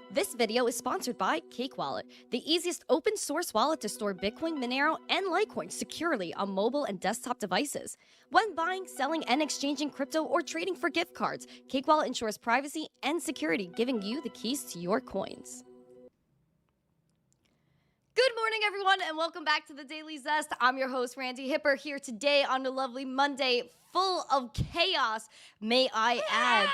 This video is sponsored by Cake Wallet, the easiest open source wallet to store Bitcoin, Monero, and Litecoin securely on mobile and desktop devices. When buying, selling, and exchanging crypto or trading for gift cards, Cake Wallet ensures privacy and security, giving you the keys to your coins. Good morning, everyone, and welcome back to the Daily Zest. I'm your host, Randi Hipper, here today on a lovely Monday full of chaos, may I add.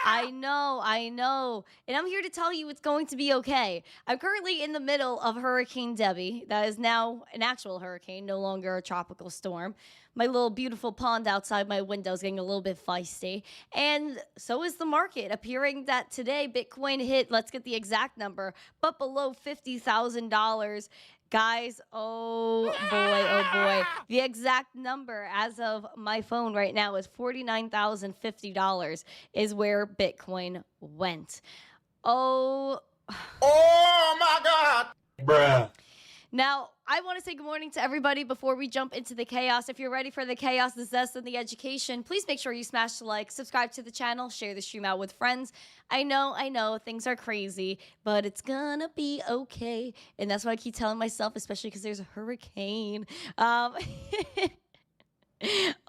I know. And I'm here to tell you it's going to be okay. I'm currently in the middle of Hurricane Debby. That is now an actual hurricane, no longer a tropical storm. My little beautiful pond outside my window is getting a little bit feisty. And so is the market, appearing that today Bitcoin hit, let's get the exact number, but below $50,000. Guys, oh boy. The exact number as of my phone right now is $49,050 is where Bitcoin went. Oh my God. Bruh. Now, I want to say good morning to everybody before we jump into the chaos. If you're ready for the chaos, the zest, and the education, please make sure you smash the like, subscribe to the channel, share the stream out with friends. I know, things are crazy, but it's gonna be okay. And that's what I keep telling myself, especially because there's a hurricane. Oh,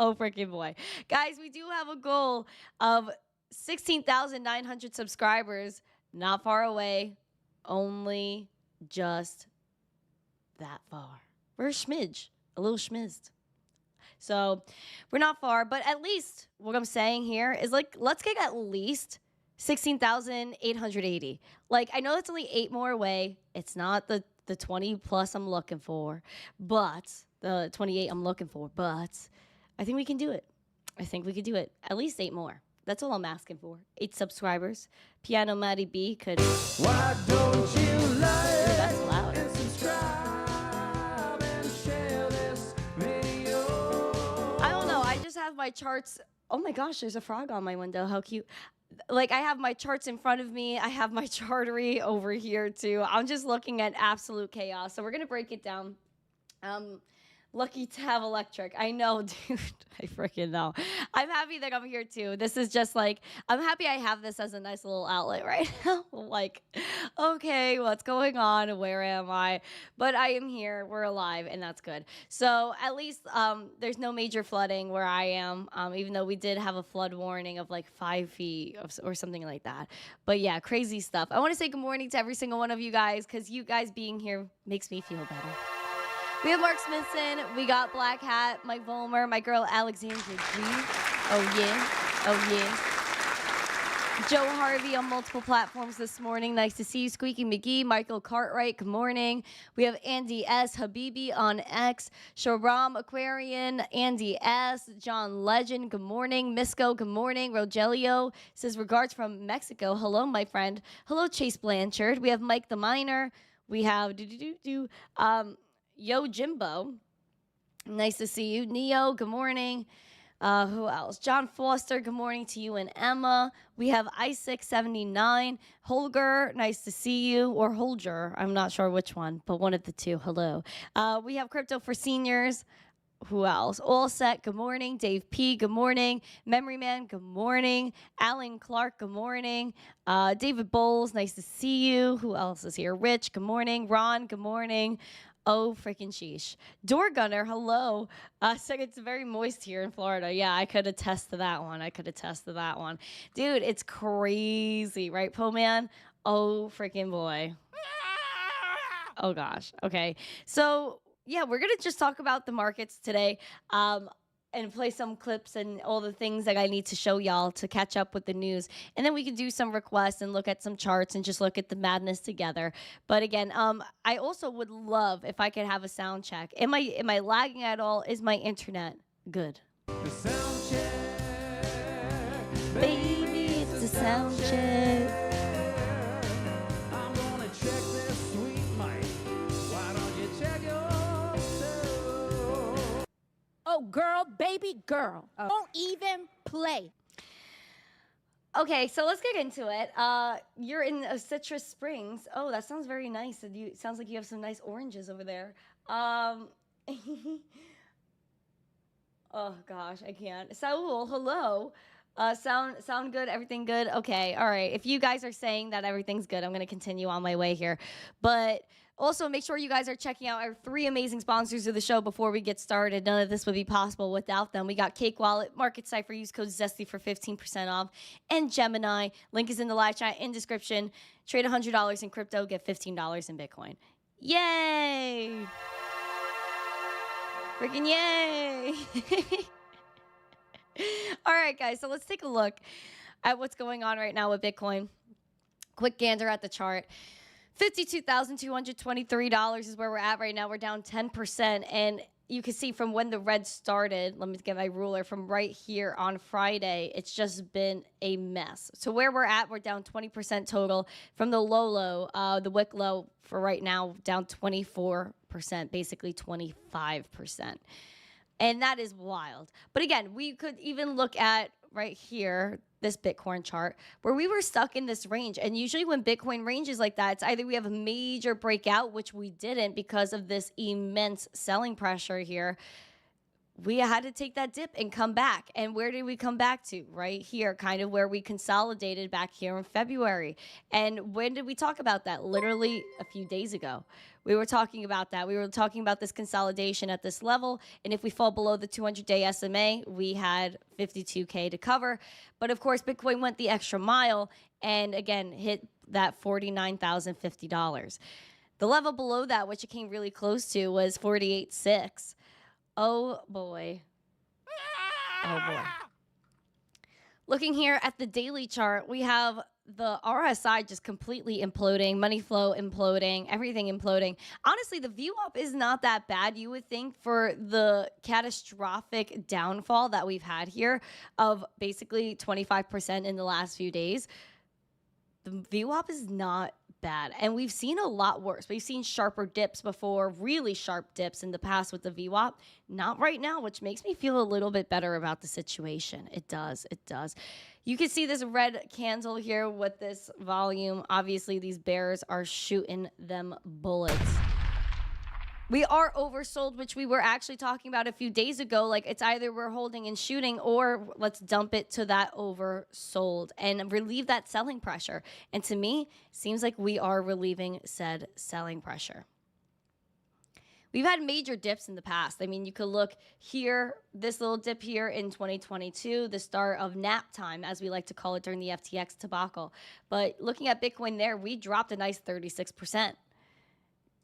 freaking boy. Guys, we do have a goal of 16,900 subscribers. Not far away, only just that far. We're a smidge, a little schmizzed. So we're not far, but at least what I'm saying here is like, let's get at least 16,880. Like, I know it's only 8 more away. It's not the 20 plus I'm looking for, but the 28 I'm looking for, but I think we can do it. I think we could do it. At least 8 more. That's all I'm asking for. 8 subscribers. Piano Matty B could. Why don't you like that's loud. and subscribe and share this video? I don't know. I just have my charts. Oh my gosh, there's a frog on my window. How cute. Like, I have my charts in front of me. I have my chartery over here too. I'm just looking at absolute chaos. So we're going to break it down. Lucky to have electric. I know, dude. I freaking know. I'm happy that I'm here too. This is just like, I'm happy I have this as a nice little outlet right now. Like, okay, what's going on? Where am I? But I am here. We're alive, and that's good. So at least there's no major flooding where I am, even though we did have a flood warning of like 5 feet or something like that. But yeah, crazy stuff. I want to say good morning to every single one of you guys, because you guys being here makes me feel better. We have Mark Smithson, we got Black Hat, Mike Volmer, my girl Alexandra G. Oh yeah. Joe Harvey on multiple platforms this morning. Nice to see you. Squeaky McGee, Michael Cartwright, good morning. We have Andy S. Habibi on X, Shahram Aquarian, Andy S. John Legend, good morning. Misco, good morning. Rogelio says regards from Mexico. Hello, my friend. Hello, Chase Blanchard. We have Mike the Miner. We have Yo Jimbo, nice to see you. Neo, good morning. Who else? John Foster, good morning to you and Emma. We have Isaac79. Holger, nice to see you. Or Holger, I'm not sure which one, but one of the two. Hello. We have Crypto for Seniors. Who else? All Set, good morning. Dave P, good morning. Memory Man, good morning. Alan Clark, good morning. David Bowles, nice to see you. Who else is here? Rich, good morning. Ron, good morning. Oh, freaking sheesh. Door Gunner, hello. So it's very moist here in Florida. Yeah, I could attest to that one. Dude, it's crazy, right, Po Man? Oh, freaking boy. Oh, gosh. Okay. So, yeah, we're going to just talk about the markets today. And play some clips and all the things that I need to show y'all to catch up with the news. And then we can do some requests and look at some charts and just look at the madness together. But again, I also would love if I could have a sound check. Am I lagging at all? Is my internet good? The sound check. Baby, it's a sound check. I'm gonna check this sweet mic. Why don't you check yourself? Oh, girl, baby girl. Don't even play. Okay, so let's get into it. You're in Citrus Springs. Oh, that sounds very nice. It sounds like you have some nice oranges over there. Oh, gosh, I can't. Saul, hello. Sound good? Everything good? Okay, all right. If you guys are saying that everything's good, I'm gonna continue on my way here. But also make sure you guys are checking out our 3 amazing sponsors of the show before we get started. None of this would be possible without them. We got Cake Wallet, Market Cipher, use code ZESTY for 15% off, and Gemini. Link is in the live chat in description. Trade $100 in crypto, get $15 in Bitcoin. Yay! Freaking yay! All right, guys, so let's take a look at what's going on right now with Bitcoin. Quick gander at the chart. $52,223 is where we're at right now. We're down 10%. And you can see from when the red started, let me get my ruler, from right here on Friday, it's just been a mess. So where we're at, we're down 20% total. From the low, the wick low for right now, down 24%, basically 25%. And that is wild. But again, we could even look at right here, this Bitcoin chart, where we were stuck in this range. And usually when Bitcoin ranges like that, it's either we have a major breakout, which we didn't because of this immense selling pressure here. We had to take that dip and come back. And where did we come back to? Right here, kind of where we consolidated back here in February. And when did we talk about that? Literally a few days ago. We were talking about that. We were talking about this consolidation at this level. And if we fall below the 200-day SMA, we had 52K to cover. But of course, Bitcoin went the extra mile and again, hit that $49,050. The level below that, which it came really close to, was 48.6. Oh boy. Oh boy. Looking here at the daily chart, we have the RSI just completely imploding, money flow imploding, everything imploding. Honestly, the VWAP is not that bad, you would think, for the catastrophic downfall that we've had here of basically 25% in the last few days. The VWAP is not bad. And we've seen a lot worse. We've seen sharper dips before, really sharp dips in the past with the VWAP. Not right now, which makes me feel a little bit better about the situation. It does. It does. You can see this red candle here with this volume. Obviously, these bears are shooting them bullets. We are oversold, which we were actually talking about a few days ago. Like, it's either we're holding and shooting or let's dump it to that oversold and relieve that selling pressure. And to me, it seems like we are relieving said selling pressure. We've had major dips in the past. I mean, you could look here, this little dip here in 2022, the start of nap time, as we like to call it during the FTX debacle. But looking at Bitcoin there, we dropped a nice 36%.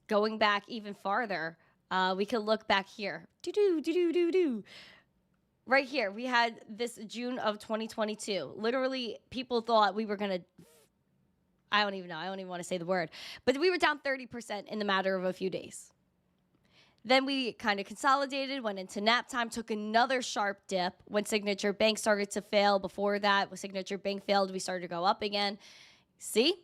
Going back even farther, we could look back here. Right here, we had this June of 2022. Literally, people thought we were going to, I don't even know. I don't even want to say the word. But we were down 30% in the matter of a few days. Then we kind of consolidated, went into nap time, took another sharp dip when Signature Bank started to fail. Before that, when Signature Bank failed, we started to go up again. See?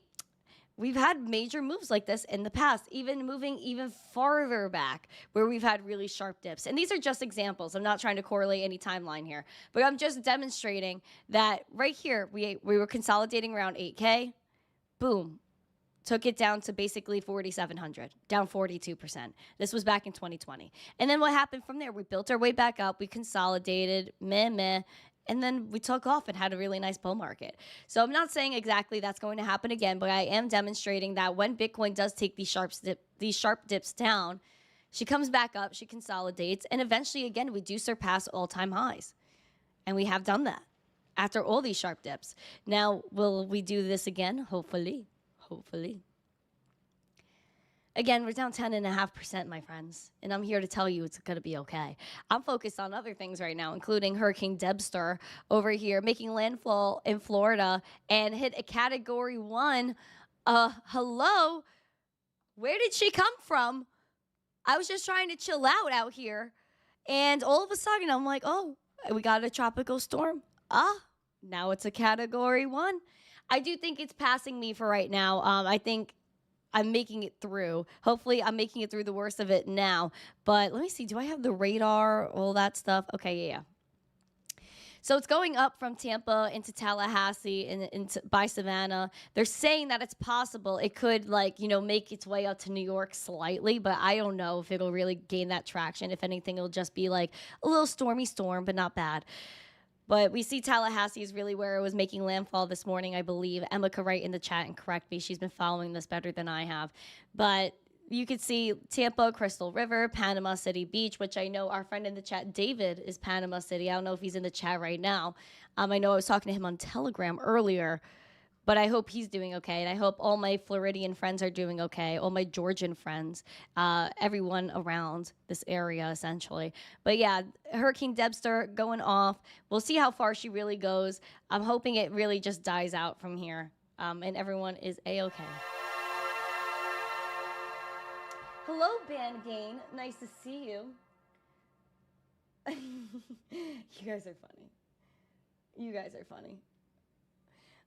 We've had major moves like this in the past, even moving even farther back where we've had really sharp dips. And these are just examples. I'm not trying to correlate any timeline here, but I'm just demonstrating that right here, we were consolidating around 8K. Boom. Took it down to basically 4,700, down 42%. This was back in 2020. And then what happened from there? We built our way back up. We consolidated, and then we took off and had a really nice bull market. So I'm not saying exactly that's going to happen again, but I am demonstrating that when Bitcoin does take these sharp dips down, she comes back up, she consolidates, and eventually, again, we do surpass all-time highs. And we have done that after all these sharp dips. Now, will we do this again? Hopefully. Hopefully. Again, we're down 10.5%, my friends. And I'm here to tell you it's going to be okay. I'm focused on other things right now, including Hurricane Debster over here, making landfall in Florida and hit a Category 1. Hello? Where did she come from? I was just trying to chill out here. And all of a sudden, I'm like, oh, we got a tropical storm. Now it's a Category 1. I do think it's passing me for right now. I think I'm making it through. Hopefully, I'm making it through the worst of it now. But let me see. Do I have the radar? All that stuff? Okay, yeah. So it's going up from Tampa into Tallahassee and by Savannah. They're saying that it's possible it could, make its way up to New York slightly. But I don't know if it'll really gain that traction. If anything, it'll just be like a little stormy storm, but not bad. But we see Tallahassee is really where it was making landfall this morning, I believe. Emma could write in the chat and correct me. She's been following this better than I have. But you could see Tampa, Crystal River, Panama City Beach, which I know our friend in the chat, David, is Panama City. I don't know if he's in the chat right now. I know I was talking to him on Telegram earlier. But I hope he's doing okay, and I hope all my Floridian friends are doing okay, all my Georgian friends, everyone around this area, essentially. But yeah, Hurricane Debster going off. We'll see how far she really goes. I'm hoping it really just dies out from here, and everyone is A-okay. Hello, Band Gain. Nice to see you. You guys are funny. You guys are funny.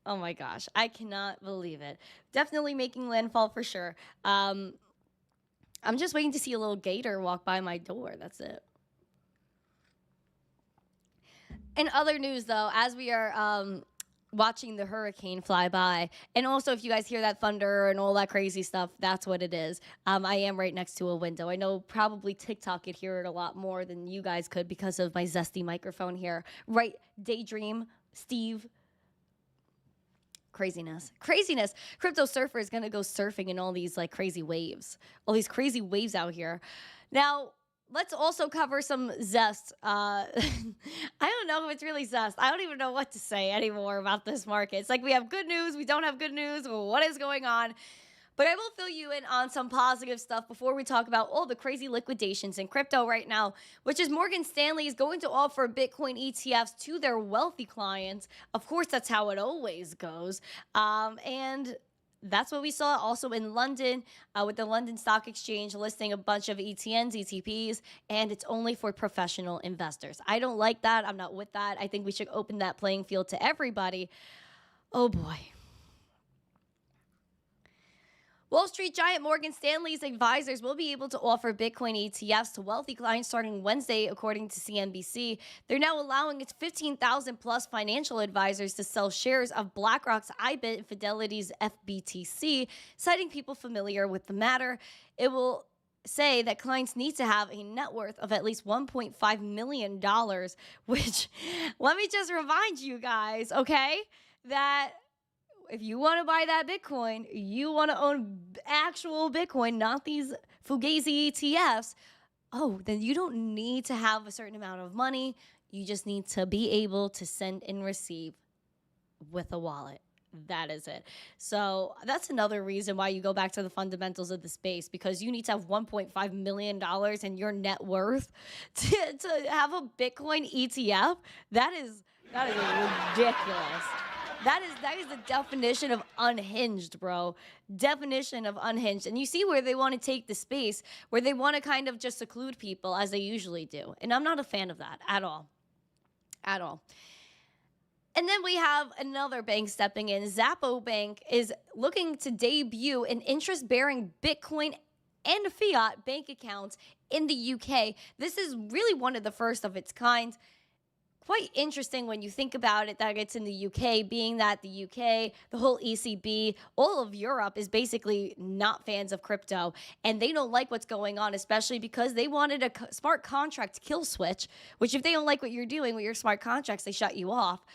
Oh my gosh, I cannot believe it. Definitely making landfall for sure. I'm just waiting to see a little gator walk by my door. That's it. In other news, though, as we are watching the hurricane fly by, and also if you guys hear that thunder and all that crazy stuff, that's what it is. I am right next to a window. I know probably TikTok could hear it a lot more than you guys could because of my zesty microphone here. Right, Daydream, Steve. Craziness. Crypto Surfer is going to go surfing in all these like crazy waves. All these crazy waves out here. Now, let's also cover some zest. I don't know if it's really zest. I don't even know what to say anymore about this market. It's like we have good news, we don't have good news. What is going on? But I will fill you in on some positive stuff before we talk about all the crazy liquidations in crypto right now, which is Morgan Stanley is going to offer Bitcoin ETFs to their wealthy clients. Of course, that's how it always goes. And that's what we saw also in London with the London Stock Exchange listing a bunch of ETNs, ETPs, and it's only for professional investors. I don't like that. I'm not with that. I think we should open that playing field to everybody. Oh, boy. Wall Street giant Morgan Stanley's advisors will be able to offer Bitcoin ETFs to wealthy clients starting Wednesday, according to CNBC. They're now allowing its 15,000 plus financial advisors to sell shares of BlackRock's IBIT and Fidelity's FBTC, citing people familiar with the matter. It will say that clients need to have a net worth of at least $1.5 million, which, let me just remind you guys, okay, that if you want to buy that Bitcoin, you want to own actual Bitcoin, not these Fugazi ETFs, then you don't need to have a certain amount of money. You just need to be able to send and receive with a wallet. That is it. So that's another reason why you go back to the fundamentals of the space, because you need to have $1.5 million in your net worth to have a Bitcoin ETF. That is ridiculous. That is the definition of unhinged, bro. Definition of unhinged. And you see where they want to take the space, where they want to kind of just seclude people as they usually do. And I'm not a fan of that at all. At all. And then we have another bank stepping in. Zappo Bank is looking to debut an interest-bearing Bitcoin and fiat bank account in the UK. This is really one of the first of its kind. Quite interesting when you think about it that it's in the UK, being that the UK, the whole ECB, all of Europe is basically not fans of crypto, and they don't like what's going on, especially because they wanted a smart contract kill switch, which if they don't like what you're doing with your smart contracts, they shut you off.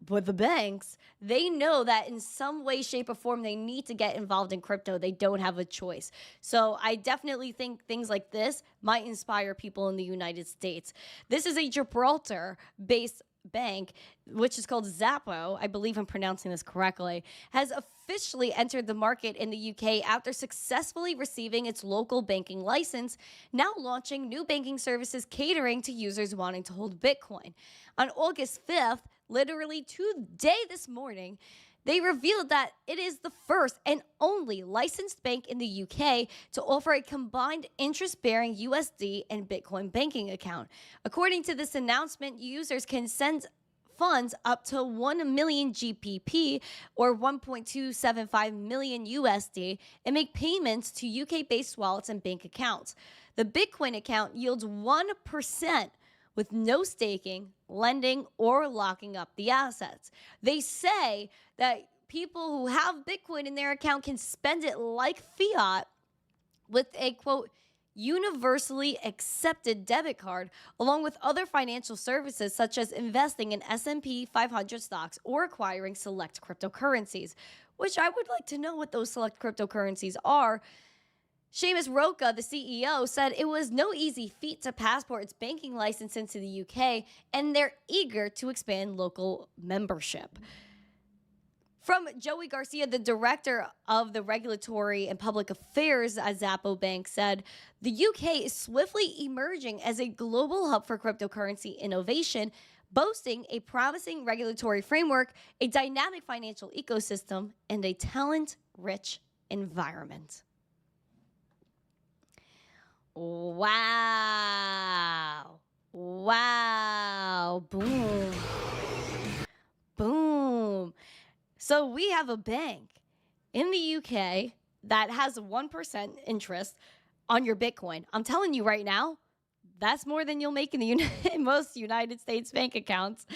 But the banks, they know that in some way, shape, or form, they need to get involved in crypto. They don't have a choice. So I definitely think things like this might inspire people in the United States. This is a Gibraltar-based bank, which is called Zappo, I believe I'm pronouncing this correctly, has officially entered the market in the UK after successfully receiving its local banking license, now launching new banking services catering to users wanting to hold Bitcoin. On August 5th, literally today, this morning, they revealed that it is the first and only licensed bank in the UK to offer a combined interest-bearing USD and Bitcoin banking account. According to this announcement, users can send funds up to 1 million GPP or 1.275 million USD and make payments to UK-based wallets and bank accounts. The Bitcoin account yields 1% with no staking, lending, or locking up the assets. They say that people who have Bitcoin in their account can spend it like fiat with a, quote, universally accepted debit card, along with other financial services such as investing in S&P 500 stocks or acquiring select cryptocurrencies, which I would like to know what those select cryptocurrencies are. Seamus Roca, the CEO, said it was no easy feat to passport its banking license into the UK, and they're eager to expand local membership. From Joey Garcia, the director of the Regulatory and Public Affairs at Zappo Bank, said the UK is swiftly emerging as a global hub for cryptocurrency innovation, boasting a promising regulatory framework, a dynamic financial ecosystem, and a talent-rich environment. Wow. Wow. Boom. Boom. So we have a bank in the UK that has 1% interest on your Bitcoin. I'm telling you right now, that's more than you'll make in the most United States bank accounts.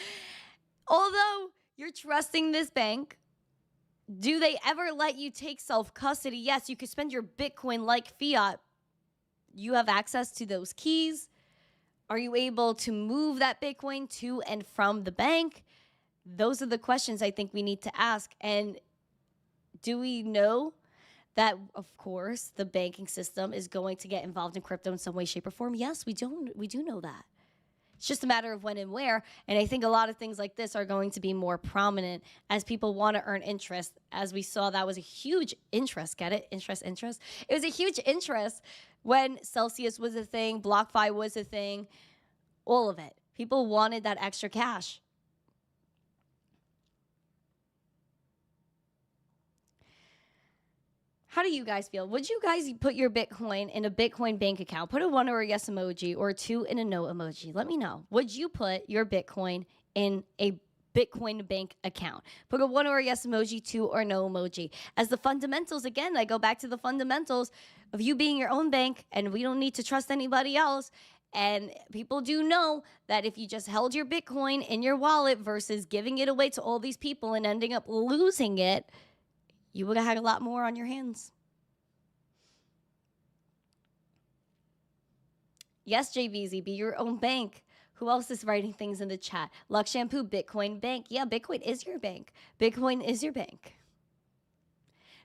Although you're trusting this bank, do they ever let you take self-custody? Yes, you could spend your Bitcoin like fiat. You have access to those keys. Are you able to move that Bitcoin to and from the bank? Those are the questions I think we need to ask. And do we know that, of course, the banking system is going to get involved in crypto in some way, shape, or form? Yes, we do know that. It's just a matter of when and where. And I think a lot of things like this are going to be more prominent as people want to earn interest. As we saw, that was a huge interest. Get it? Interest. It was a huge interest when Celsius was a thing, BlockFi was a thing, all of it. People wanted that extra cash. How do you guys feel? Would you guys put your Bitcoin in a Bitcoin bank account? Put a 1 or a yes emoji or a 2 in a no emoji. Let me know. Would you put your Bitcoin in a Bitcoin bank account? Put a 1 or a yes emoji, 2 or no emoji. As the fundamentals, again, I go back to the fundamentals of you being your own bank, and we don't need to trust anybody else. And people do know that if you just held your Bitcoin in your wallet versus giving it away to all these people and ending up losing it, you would have had a lot more on your hands. Yes, JVZ, be your own bank. Who else is writing things in the chat? Lux Shampoo, Bitcoin Bank. Yeah, Bitcoin is your bank. Bitcoin is your bank.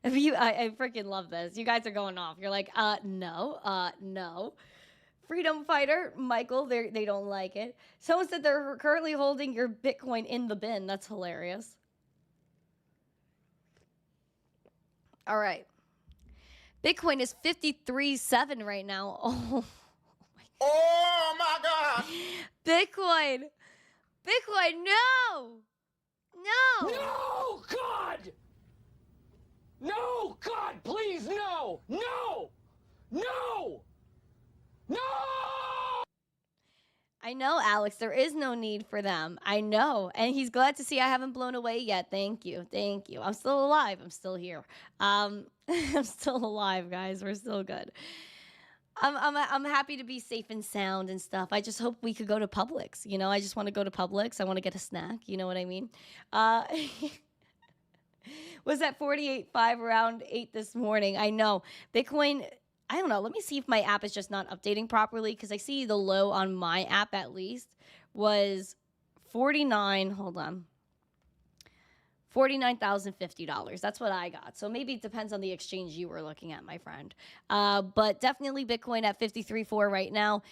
If you, I freaking love this. You guys are going off. You're like, no. Freedom Fighter, Michael, they don't like it. Someone said they're currently holding your Bitcoin in the bin. That's hilarious. All right. Bitcoin is 53.7 right now. Oh my God. Bitcoin, no. No, God. No, God, please, no. I know, Alex, there is no need for them. I know. And he's glad to see I haven't blown away yet. Thank you. I'm still alive. I'm still here. I'm still alive, guys. We're still good. I'm happy to be safe and sound and stuff. I just hope we could go to Publix. You know, I just want to go to Publix. I want to get a snack. You know what I mean? Was at 48.5 around 8 this morning. I know. Bitcoin, I don't know. Let me see if my app is just not updating properly, because I see the low on my app at least was 49. Hold on. $49,050. That's what I got. So maybe it depends on the exchange you were looking at, my friend. But definitely Bitcoin at 53.4 right now.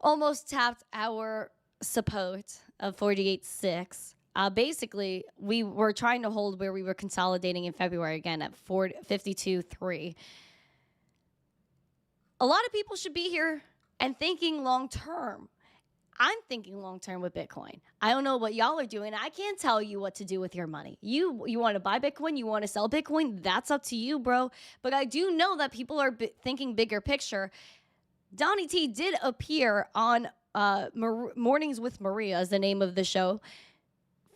Almost tapped our support of 48.6. Basically, we were trying to hold where we were consolidating in February again at 52.3. A lot of people should be here and thinking long term. I'm thinking long term with Bitcoin. I don't know what y'all are doing. I can't tell you what to do with your money. You want to buy Bitcoin? You want to sell Bitcoin? That's up to you, bro. But I do know that people are thinking bigger picture. Donnie T did appear on Mornings with Maria is the name of the show.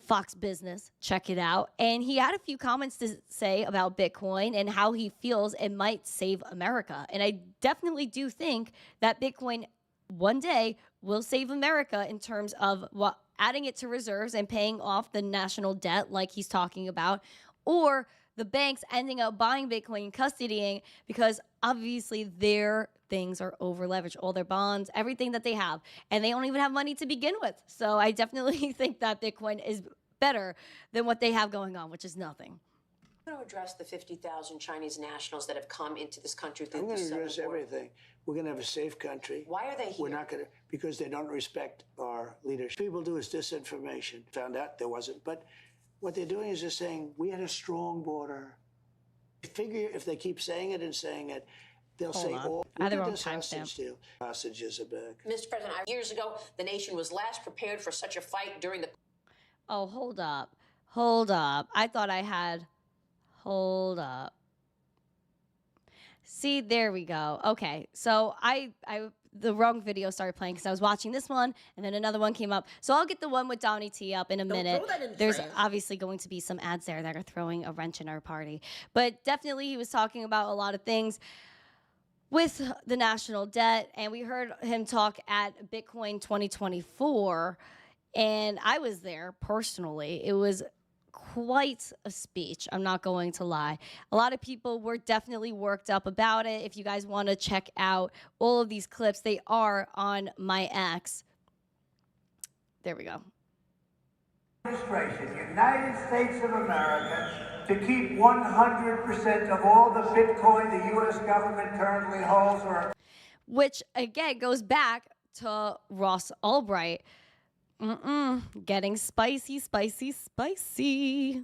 Fox Business, check it out. And he had a few comments to say about Bitcoin and how he feels it might save America. And I definitely do think that Bitcoin one day will save America in terms of adding it to reserves and paying off the national debt like he's talking about, or the banks ending up buying Bitcoin and custodying because obviously their things are over leveraged, all their bonds, everything that they have, and they don't even have money to begin with. So I definitely think that Bitcoin is better than what they have going on, which is nothing. I'm going to address the 50,000 Chinese nationals that have come into this country through I'm the going to southern address border. everything. We're going to have a safe country. Why are they here? We're not going to, because they don't respect our leadership. People do is disinformation. Found out there wasn't. But what they're doing is just saying, we had a strong border. Figure if they keep saying it and saying it, they'll say, oh, look at this hostage deal. Hostages are back. Mr. President, years ago, the nation was last prepared for such a fight during the... Oh, hold up. Hold up. I thought I had... Hold up. See, there we go. Okay, so the wrong video started playing because I was watching this one, and then another one came up. So I'll get the one with Donnie T up in a minute. There's obviously going to be some ads there that are throwing a wrench in our party. But definitely he was talking about a lot of things with the national debt, and we heard him talk at Bitcoin 2024, and I was there personally. It was quite a speech, I'm not going to lie. A lot of people were definitely worked up about it. If you guys want to check out all of these clips, they are on my X. There we go. Administration, United States of America, to keep 100% of all the Bitcoin the U.S. government currently holds, or... Which, again, goes back to Ross Albright. Getting spicy, spicy, spicy.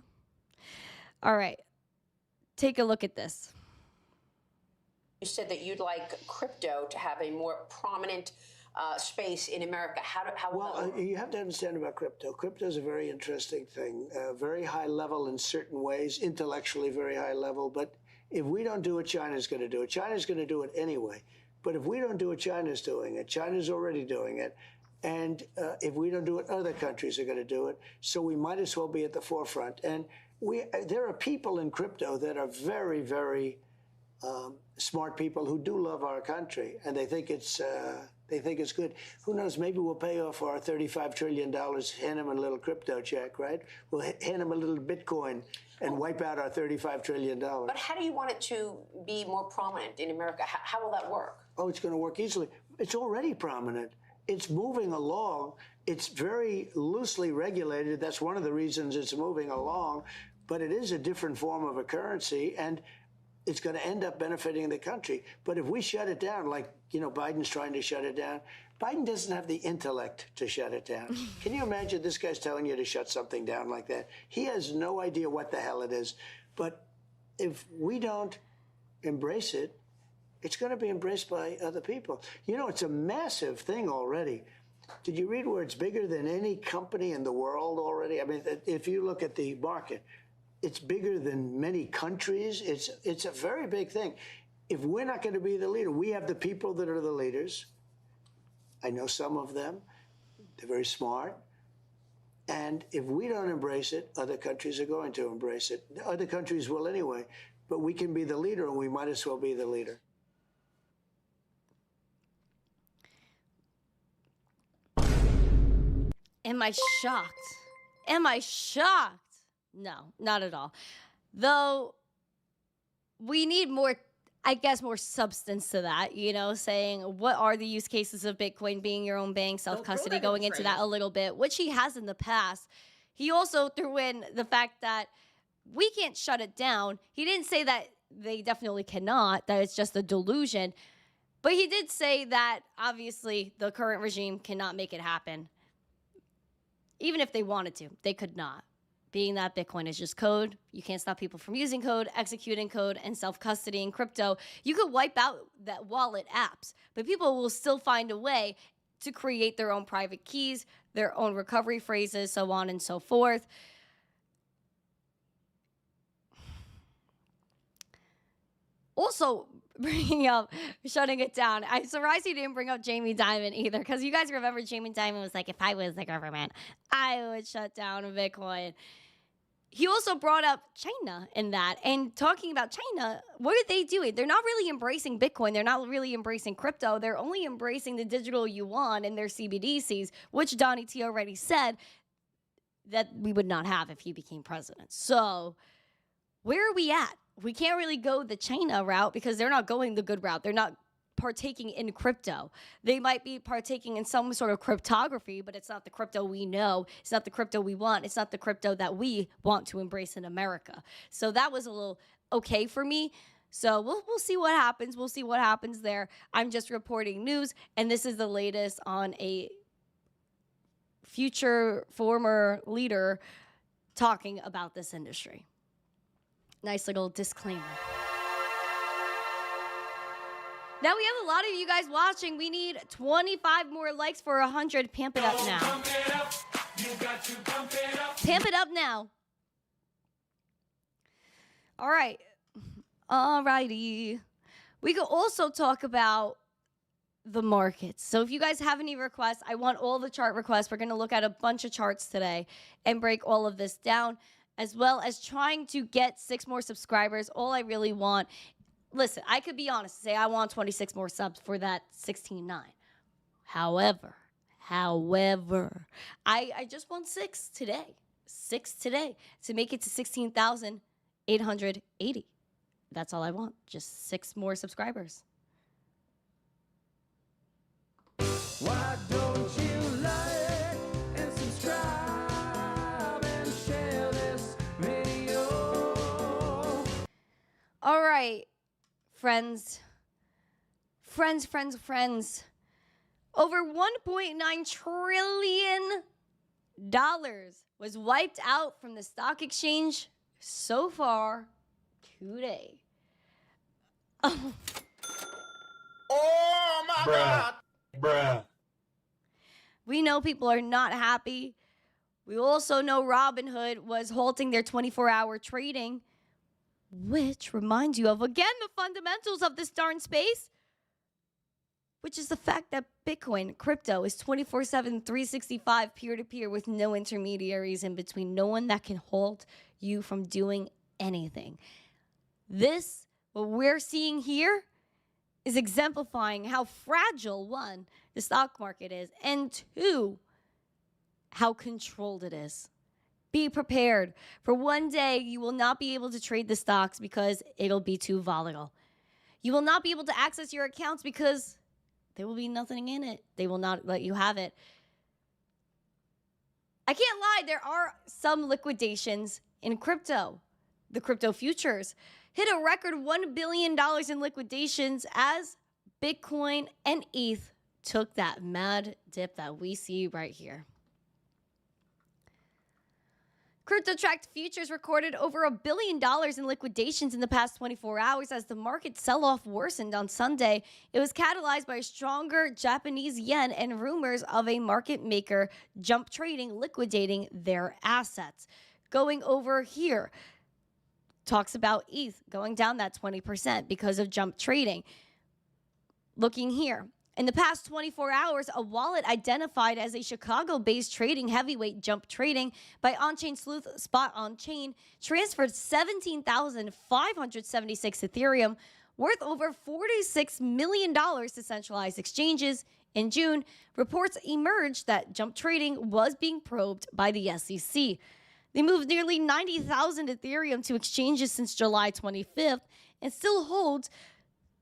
All right. Take a look at this. You said that you'd like crypto to have a more prominent space in America. Well, you have to understand about crypto. Crypto is a very interesting thing, very high level in certain ways, intellectually very high level. But if we don't do it, China's going to do it. China's going to do it anyway. But if we don't do it, China's doing it. China's already doing it. And if we don't do it, other countries are going to do it. So we might as well be at the forefront. And there are people in crypto that are very, very smart people who do love our country, and they think it's good. Who knows? Maybe we'll pay off our $35 trillion, hand them a little crypto check, right? We'll hand them a little Bitcoin and wipe out our $35 trillion. But how do you want it to be more prominent in America? How will that work? Oh, it's going to work easily. It's already prominent. It's moving along. It's very loosely regulated. That's one of the reasons it's moving along. But it is a different form of a currency, and it's going to end up benefiting the country. But if we shut it down, like, Biden's trying to shut it down, Biden doesn't have the intellect to shut it down. Can you imagine this guy's telling you to shut something down like that? He has no idea what the hell it is. But if we don't embrace it, it's going to be embraced by other people. It's a massive thing already. Did you read where it's bigger than any company in the world already? I mean, if you look at the market, it's bigger than many countries. It's a very big thing. If we're not going to be the leader, we have the people that are the leaders. I know some of them. They're very smart. And if we don't embrace it, other countries are going to embrace it. Other countries will anyway. But we can be the leader, and we might as well be the leader. Am I shocked? Am I shocked? No, not at all. Though we need more, I guess, more substance to that, saying what are the use cases of Bitcoin being your own bank, self-custody, going into that a little bit, which he has in the past. He also threw in the fact that we can't shut it down. He didn't say that they definitely cannot, that it's just a delusion. But he did say that, obviously, the current regime cannot make it happen. Even if they wanted to, they could not. Being that Bitcoin is just code, you can't stop people from using code, executing code, and self-custodying crypto. You could wipe out that wallet apps, but people will still find a way to create their own private keys, their own recovery phrases, so on and so forth. Also, bringing up shutting it down. I'm surprised he didn't bring up Jamie Dimon either, because you guys remember Jamie Dimon was like, if I was the government, I would shut down Bitcoin. He also brought up China in that, and talking about China, what are they doing? They're not really embracing Bitcoin. They're not really embracing crypto. They're only embracing the digital yuan and their CBDCs, which Donnie T already said that we would not have if he became president. So where are we at? We can't really go the China route because they're not going the good route. They're not partaking in crypto. They might be partaking in some sort of cryptography, but it's not the crypto we know. It's not the crypto we want. It's not the crypto that we want to embrace in America. So that was a little okay for me. So we'll see what happens. We'll see what happens there. I'm just reporting news, and this is the latest on a future former leader talking about this industry. Nice little disclaimer. Now we have a lot of you guys watching. We need 25 more likes for 100. Pamp it up now. Pump it up. You got to pump it up. Pamp it up now. All right. All righty. We could also talk about the markets. So if you guys have any requests, I want all the chart requests. We're going to look at a bunch of charts today and break all of this down, as well as trying to get 6 more subscribers. All I really want, listen, I could be honest and say I want 26 more subs for that 16.9. However, I just want 6 today. 6 today to make it to 16,880. That's all I want. Just 6 more subscribers. Why don't you like and subscribe and share this video? All right, friends. Over $1.9 trillion was wiped out from the stock exchange so far today. Oh my God. Bruh. We know people are not happy. We also know Robinhood was halting their 24-hour trading, which reminds you of, again, the fundamentals of this darn space, which is the fact that Bitcoin, crypto, is 24/7, 365 peer-to-peer with no intermediaries in between, no one that can halt you from doing anything. This, what we're seeing here, is exemplifying how fragile, 1, the stock market is, and 2, how controlled it is. Be prepared. For one day, you will not be able to trade the stocks because it'll be too volatile. You will not be able to access your accounts because there will be nothing in it. They will not let you have it. I can't lie, there are some liquidations in crypto. The crypto futures hit a record $1 billion in liquidations as Bitcoin and ETH took that mad dip that we see right here. Crypto tracked futures recorded over $1 billion in liquidations in the past 24 hours as the market sell-off worsened on Sunday. It was catalyzed by a stronger Japanese yen and rumors of a market maker jump trading liquidating their assets. Going over here, talks about ETH going down that 20% because of jump trading. Looking here, in the past 24 hours, a wallet identified as a Chicago-based trading heavyweight jump trading by on-chain sleuth Spot On-Chain transferred 17,576 Ethereum worth over $46 million to centralized exchanges. In June, reports emerged that jump trading was being probed by the SEC. They moved nearly 90,000 Ethereum to exchanges since July 25th and still holds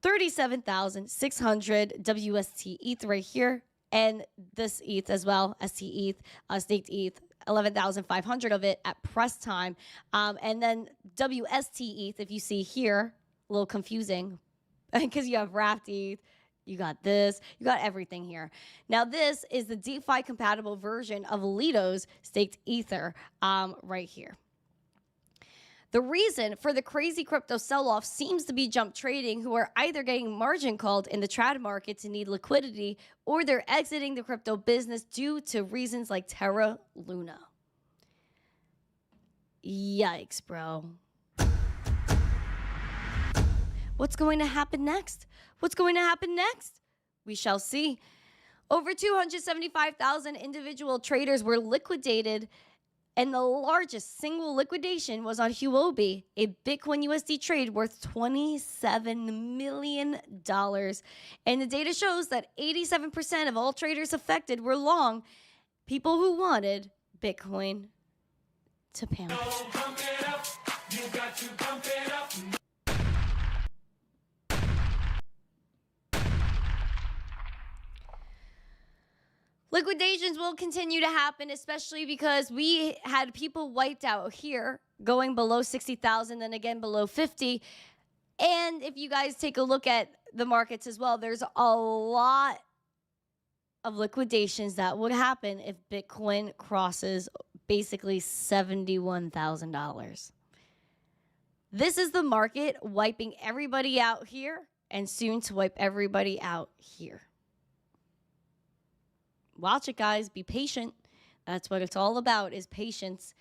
37,600 WST ETH right here. And this ETH as well, ST ETH, staked ETH, 11,500 of it at press time. And then WST ETH, if you see here, a little confusing because you have wrapped ETH. You got this. You got everything here. Now, this is the DeFi-compatible version of Lido's staked Ether right here. The reason for the crazy crypto sell-off seems to be jump trading, who are either getting margin called in the trad market to need liquidity, or they're exiting the crypto business due to reasons like Terra Luna. Yikes, bro. What's going to happen next? What's going to happen next? We shall see. Over 275,000 individual traders were liquidated, and the largest single liquidation was on Huobi, a Bitcoin USD trade worth $27 million. And the data shows that 87% of all traders affected were long, people who wanted Bitcoin to panic. Pump it up. You got to pump it up. Liquidations will continue to happen, especially because we had people wiped out here going below 60,000 and again below 50. And if you guys take a look at the markets as well, there's a lot of liquidations that would happen if Bitcoin crosses basically $71,000. This is the market wiping everybody out here and soon to wipe everybody out here. Watch it, guys. Be patient. That's what it's all about, is patience.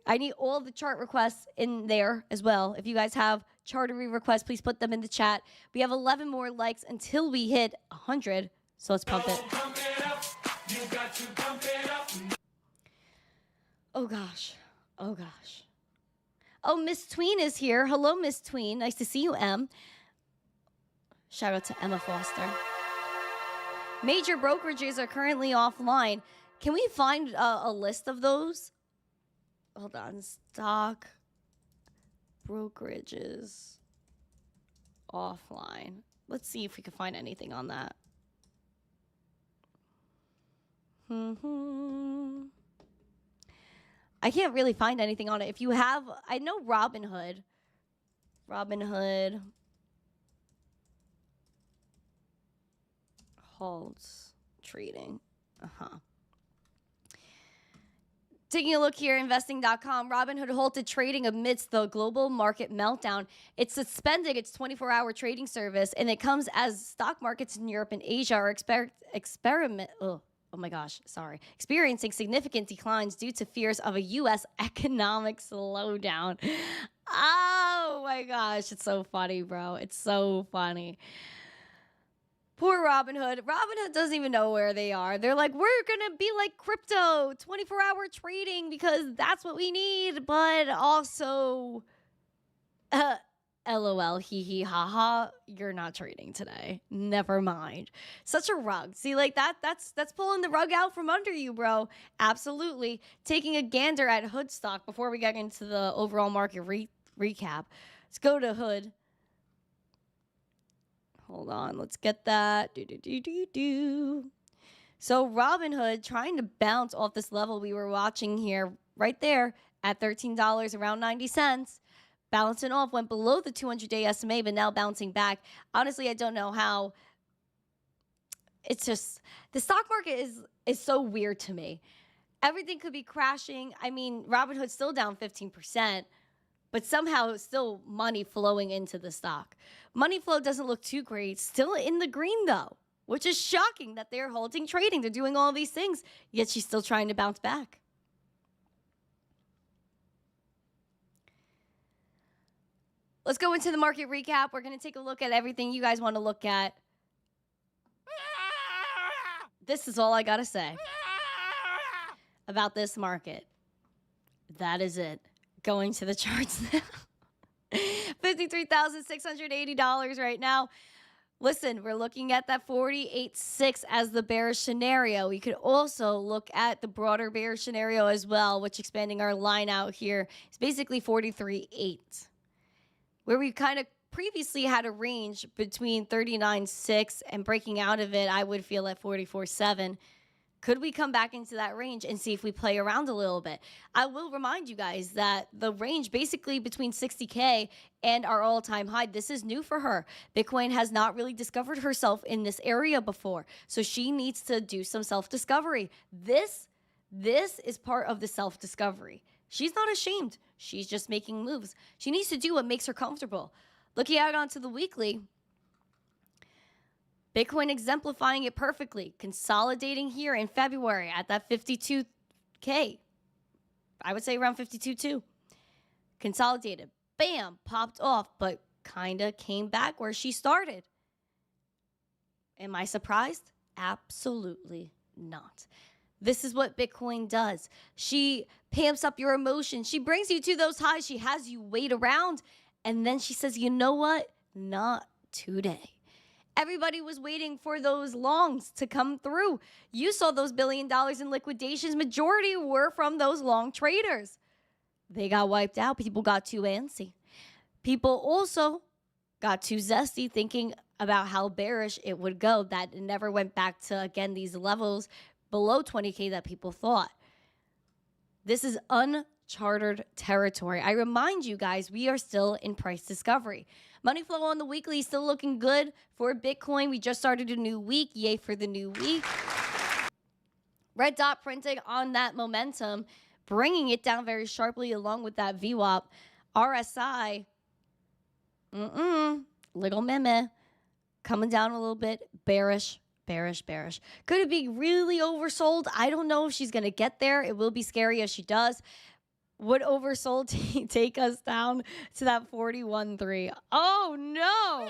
I need all the chart requests in there as well. If you guys have chartery requests, please put them in the chat. We have 11 more likes until we hit 100. So let's pump it. Pump it up. You got to pump it up. Oh, gosh. Oh, gosh. Oh, Miss Tween is here. Hello, Miss Tween. Nice to see you, Em. Shout out to Emma Foster. Major brokerages are currently offline. Can we find a list of those? Hold on. Stock brokerages offline. Let's see if we can find anything on that. I can't really find anything on it. If you have, I know Robinhood. Robinhood holds trading. Taking a look here, investing.com. Robinhood halted trading amidst the global market meltdown. It suspended its 24-hour trading service, and it comes as stock markets in Europe and Asia are experiencing significant declines due to fears of a U.S. economic slowdown. Oh my gosh, it's so funny, bro. It's so funny. Poor Robinhood. Robinhood doesn't even know where they are. They're like, we're going to be like crypto, 24-hour trading, because that's what we need. But also, LOL, hee hee, ha ha, you're not trading today. Never mind. Such a rug. See, like that's pulling the rug out from under you, bro. Absolutely. Taking a gander at Hood stock before we get into the overall market recap. Let's go to Hood. Hold on, let's get that. So Robinhood trying to bounce off this level we were watching here, right there at $13, around 90 cents. Bouncing off, went below the 200-day SMA, but now bouncing back. Honestly, I don't know how. It's just, the stock market is so weird to me. Everything could be crashing. I mean, Robinhood's still down 15%. But somehow it's still money flowing into the stock. Money flow doesn't look too great. Still in the green, though, which is shocking that they're halting trading. They're doing all these things, yet she's still trying to bounce back. Let's go into the market recap. We're going to take a look at everything you guys want to look at. This is all I got to say about this market. That is it. Going to the charts now. $53,680 right now. Listen, we're looking at that 48.6 as the bearish scenario. We could also look at the broader bearish scenario as well, which expanding our line out here is basically 43.8, where we kind of previously had a range between 39.6 and breaking out of it, I would feel at 44.7. Could we come back into that range and see if we play around a little bit? I will remind you guys that the range basically between 60K and our all-time high, this is new for her. Bitcoin has not really discovered herself in this area before, so she needs to do some self-discovery. This is part of the self-discovery. She's not ashamed. She's just making moves. She needs to do what makes her comfortable. Looking out onto the weekly, Bitcoin exemplifying it perfectly, consolidating here in February at that 52K. I would say around 52.2. Consolidated. Bam, popped off, but kind of came back where she started. Am I surprised? Absolutely not. This is what Bitcoin does. She pamps up your emotions. She brings you to those highs. She has you wait around. And then she says, you know what? Not today. Everybody was waiting for those longs to come through. You saw those $1 billion in liquidations. Majority were from those long traders. they got wiped out. People got too antsy. People also got too zesty thinking about how bearish it would go, that it never went back to, again, these levels below 20K that people thought. This is uncharted territory. I remind you guys, we are still in price discovery. Money flow on the weekly is still looking good for Bitcoin. We just started a new week. Yay for the new week. Red dot printing on that momentum, bringing it down very sharply along with that VWAP. RSI, little meme, coming down a little bit, bearish. Could it be really oversold? I don't know if she's going to get there. It will be scary if she does. Would oversold take us down to that 41.3? Oh no!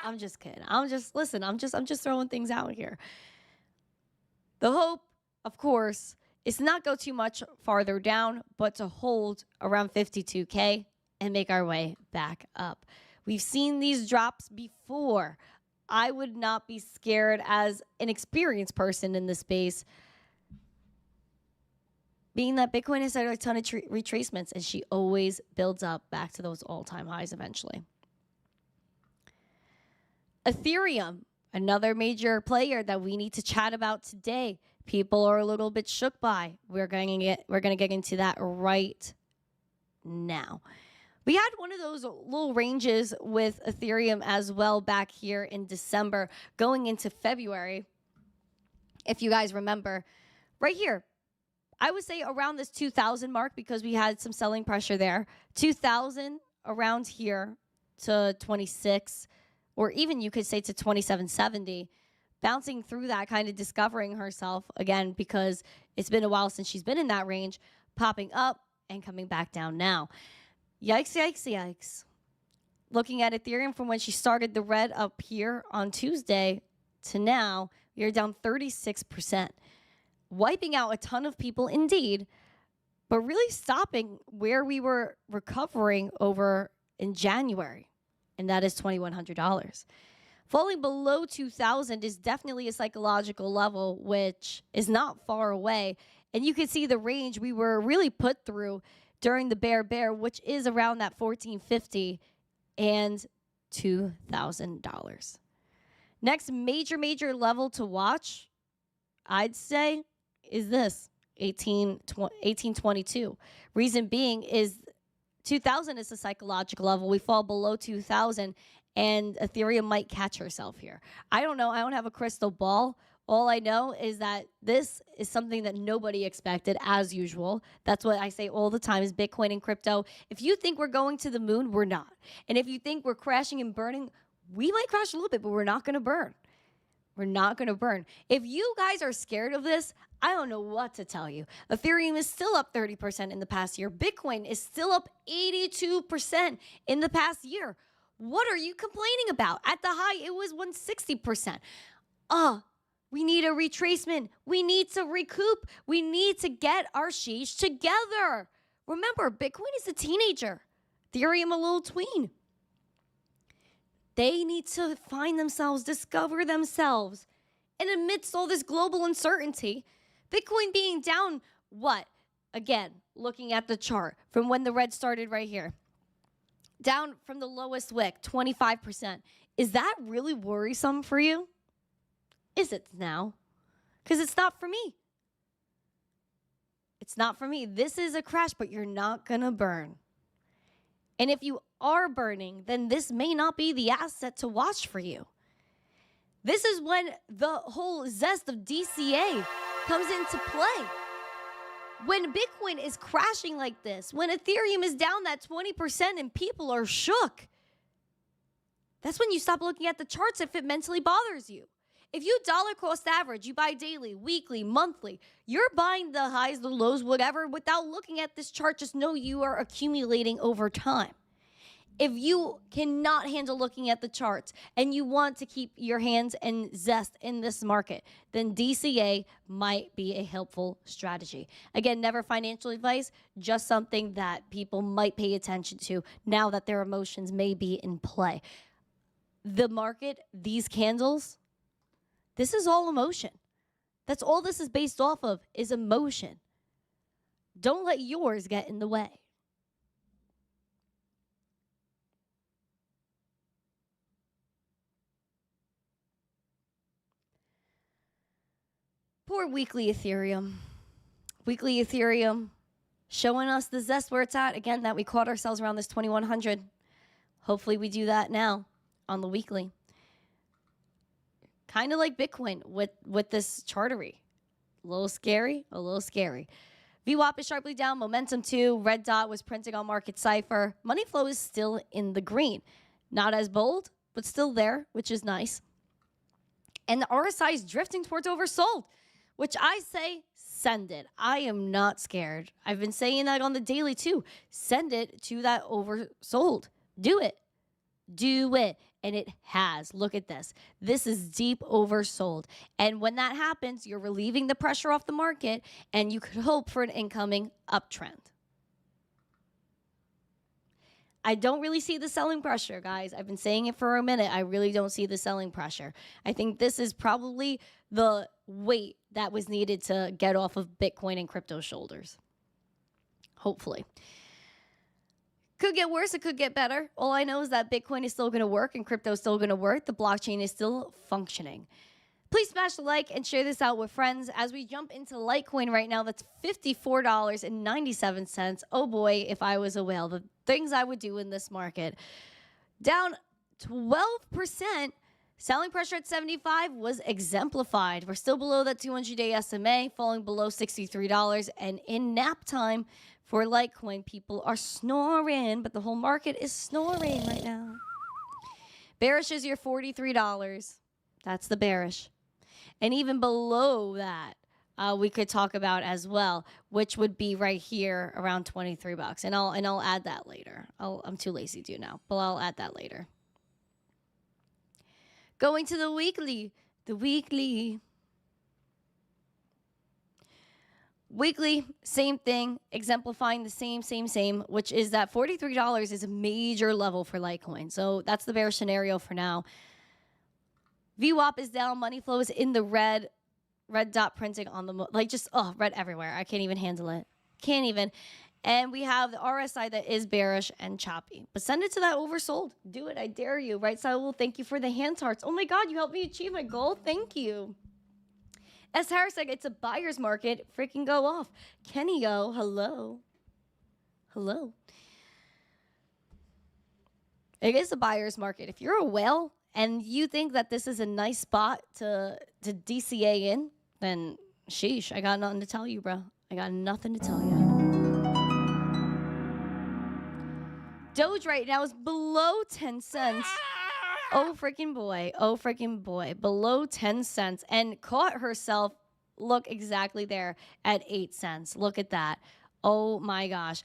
I'm just kidding. I'm just throwing things out here. The hope, of course, is to not go too much farther down, but to hold around 52K and make our way back up. We've seen these drops before. I would not be scared as an experienced person in this space, being that Bitcoin has had a ton of retracements, and she always builds up back to those all-time highs eventually. Ethereum, another major player that we need to chat about today. People are a little bit shook by. We're going to get into that right now. We had one of those little ranges with Ethereum as well back here in December going into February. If you guys remember, right here, I would say around this 2,000 mark, because we had some selling pressure there. 2,000 around here to 26, or even you could say to 2770. Bouncing through that, kind of discovering herself again, because it's been a while since she's been in that range, popping up and coming back down now. Yikes. Looking at Ethereum from when she started the red up here on Tuesday to now, we are down 36%. Wiping out a ton of people indeed, but really stopping where we were recovering over in January, and that is $2,100. Falling below 2,000 is definitely a psychological level, which is not far away. And you can see the range we were really put through during the bear, which is around that $1,450 and $2,000. Next major level to watch, I'd say, is this 1822. Reason being is 2,000 is a psychological level. We fall below 2,000 and Ethereum might catch herself here. I don't know. I don't have a crystal ball. All I know is that this is something that nobody expected, as usual. That's what I say all the time, is Bitcoin and crypto. If you think we're going to the moon, we're not. And if you think we're crashing and burning, we might crash a little bit, but we're not going to burn. We're not going to burn. If you guys are scared of this, I don't know what to tell you. Ethereum is still up 30% in the past year. Bitcoin is still up 82% in the past year. What are you complaining about? At the high, it was 160%. We need a retracement. We need to recoup. We need to get our sheesh together. Remember, Bitcoin is a teenager. Ethereum a little tween. They need to find themselves, discover themselves. And amidst all this global uncertainty, Bitcoin being down, what? Again, looking at the chart from when the red started right here. Down from the lowest wick, 25%. Is that really worrisome for you? Is it now? Because it's not for me. It's not for me. This is a crash, but you're not going to burn. And if you are burning, then this may not be the asset to watch for you. This is when the whole zest of DCA comes into play. When Bitcoin is crashing like this, when Ethereum is down that 20% and people are shook, that's when you stop looking at the charts if it mentally bothers you. If you dollar cost average, you buy daily, weekly, monthly, you're buying the highs, the lows, whatever, without looking at this chart. Just know you are accumulating over time. If you cannot handle looking at the charts and you want to keep your hands and zest in this market, then DCA might be a helpful strategy. Again, never financial advice, just something that people might pay attention to now that their emotions may be in play. The market, these candles, this is all emotion. That's all this is based off of, is emotion. Don't let yours get in the way. Poor weekly Ethereum. Weekly Ethereum showing us the zest where it's at. Again, that we caught ourselves around this 2100. Hopefully we do that now on the weekly. Kind of like Bitcoin with this chartery. A little scary, a little scary. VWAP is sharply down, momentum too. Red dot was printing on market Cipher. Money flow is still in the green. Not as bold, but still there, which is nice. And the RSI is drifting towards oversold, which I say send it. I am not scared. I've been saying that on the daily too. Send it to that oversold. Do it. Do it. And it has. Look at this. This is deep oversold. And when that happens, you're relieving the pressure off the market and you could hope for an incoming uptrend. I don't really see the selling pressure, guys. I've been saying it for a minute. I really don't see the selling pressure. I think this is probably the weight that was needed to get off of Bitcoin and crypto shoulders. Hopefully. Could get worse, it could get better. All I know is that Bitcoin is still going to work and crypto is still going to work. The blockchain is still functioning. Please smash the like and share this out with friends as we jump into Litecoin right now. That's $54.97. Oh boy, if I was a whale. The things I would do in this market. Down 12%. Selling pressure at 75 was exemplified. We're still below that 200-day SMA, falling below $63. And in nap time for Litecoin, people are snoring, but the whole market is snoring right now. Bearish is your $43. That's the bearish. And even below that, we could talk about as well, which would be right here around $23. And I'll add that later. I'm too lazy to do now, but I'll add that later. Going to the weekly. Weekly, same thing, exemplifying the same, which is that $43 is a major level for Litecoin. So that's the bearish scenario for now. VWAP is down, money flow is in the red dot printing on the, red everywhere. I can't even handle it. Can't even. And we have the RSI that is bearish and choppy. But send it to that oversold. Do it. I dare you. Right, Saul? Thank you for the hand hearts. Oh my God, you helped me achieve my goal. Thank you. S. Harris said it's a buyer's market. Freaking go off. Kenny go. Hello. Hello. It is a buyer's market. If you're a whale and you think that this is a nice spot to DCA in, then sheesh, I got nothing to tell you, bro. I got nothing to tell you. Doge right now is below 10 cents. Oh, freaking boy. Oh, freaking boy. Below 10 cents. And caught herself, look exactly there, at 8 cents. Look at that. Oh, my gosh.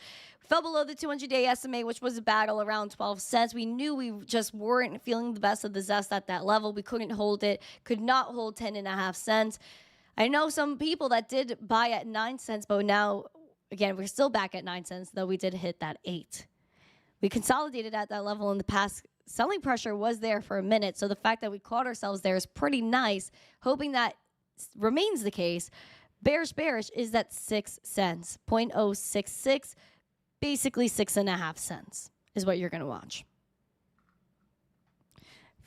Fell below the 200-day SMA, which was a battle around 12 cents. We knew we just weren't feeling the best of the zest at that level. We couldn't hold it. Could not hold 10.5 cents. I know some people that did buy at 9 cents, but now, again, we're still back at 9 cents, though we did hit that 8. We consolidated at that level in the past. Selling pressure was there for a minute, so the fact that we caught ourselves there is pretty nice. Hoping that remains the case. Bearish is that 6 cents. 0.066, basically 6.5 cents is what you're going to watch.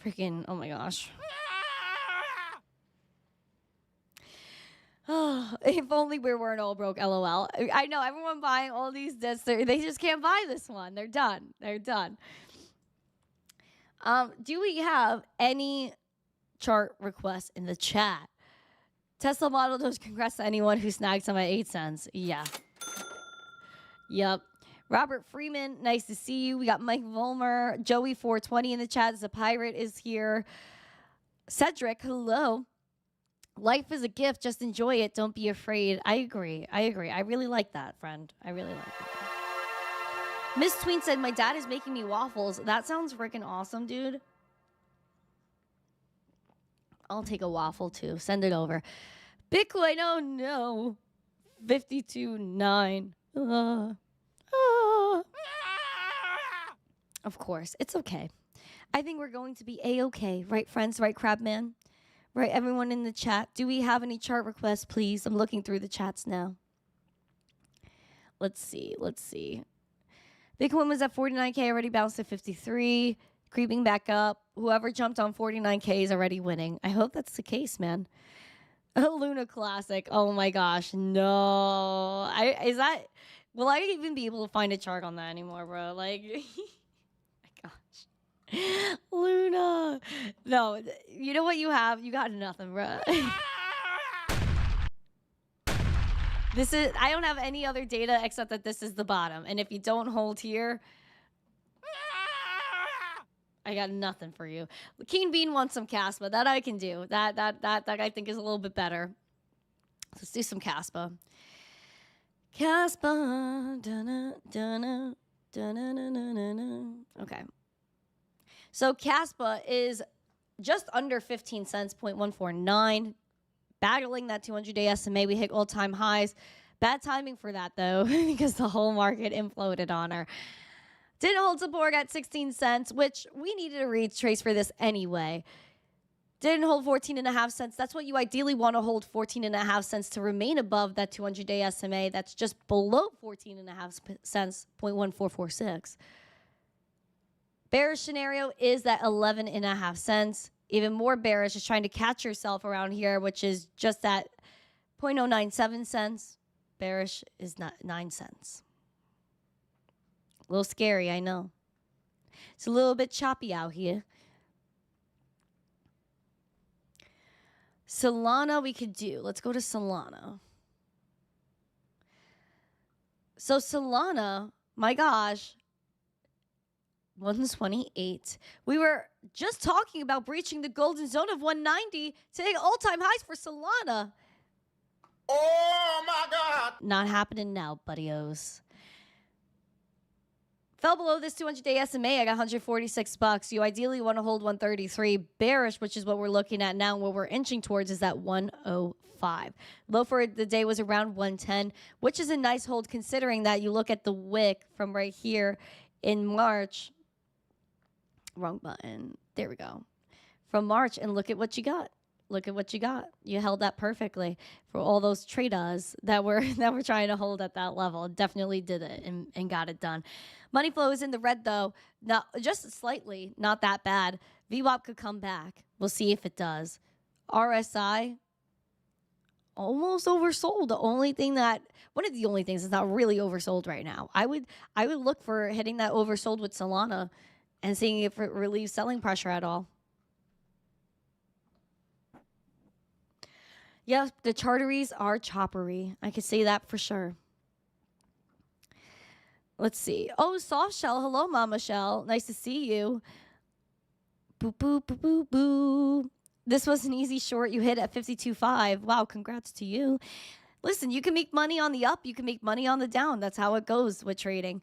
Freaking, oh my gosh. Oh, if only we weren't all broke, LOL. I know everyone buying all these debts, they just can't buy this one. They're done. They're done. Do we have any chart requests in the chat? Tesla Model Doge, congrats to anyone who snagged some at 8 cents. Yeah. Yep. Robert Freeman, nice to see you. We got Mike Volmer, Joey420 in the chat. The Pirate is here. Cedric, hello. Life is a gift. Just enjoy it. Don't be afraid. I agree. I really like that, friend. I really like that. Miss Tween said, my dad is making me waffles. That sounds freaking awesome, dude. I'll take a waffle, too. Send it over. Bitcoin, oh, no. 52.9. Of course. It's okay. I think we're going to be A-okay. Right, friends? Right, Crabman? Right, everyone in the chat. Do we have any chart requests, please? I'm looking through the chats now. Let's see. Bitcoin was at 49K, already bounced to 53, creeping back up. Whoever jumped on 49K is already winning. I hope that's the case, man. A Luna Classic. Oh my gosh, no. Will I even be able to find a chart on that anymore, bro? Like, my gosh. Luna. No, you know what you have? You got nothing, bro. I don't have any other data except that this is the bottom. And if you don't hold here, I got nothing for you. Keen Bean wants some Caspa. That I can do. That I think is a little bit better. Let's do some Caspa. Caspa. Okay. So Caspa is just under 15 cents, 0.149. Battling that 200-day SMA. We hit all-time highs. Bad timing for that, though, because the whole market imploded on her. Didn't hold support at 16 cents, which we needed a retrace for this anyway. Didn't hold 14.5 cents. That's what you ideally want to hold, 14.5 cents to remain above that 200-day SMA. That's just below 14.5 cents, 0.1446. Bearish scenario is that 11.5 cents. Even more bearish is trying to catch yourself around here, which is just at 0.097 cents. Bearish is not 9 cents. A little scary, I know. It's a little bit choppy out here. Solana we could do. Let's go to Solana. So Solana, my gosh, 128. We were just talking about breaching the golden zone of 190 to hit all-time highs for Solana. Oh my God. Not happening now, buddios. Fell below this 200-day SMA. I got $146. You ideally want to hold 133. Bearish, which is what we're looking at now, and what we're inching towards is that 105. Low for the day was around 110, which is a nice hold considering that you look at the wick from right here in March. Wrong button. There we go. From March, and look at what you got. Look at what you got. You held that perfectly for all those traders that were trying to hold at that level. Definitely did it and got it done. Money flow is in the red though. Not just slightly, not that bad. VWAP could come back. We'll see if it does. RSI almost oversold. One of the only things that's not really oversold right now. I would look for hitting that oversold with Solana and seeing if it relieves selling pressure at all. Yeah, the charteries are choppery. I could say that for sure. Let's see. Oh, Soft Shell. Hello, Mama Shell. Nice to see you. Boo, boo, boo, boo, boo. This was an easy short. You hit at 52.5. Wow, congrats to you. Listen, you can make money on the up. You can make money on the down. That's how it goes with trading.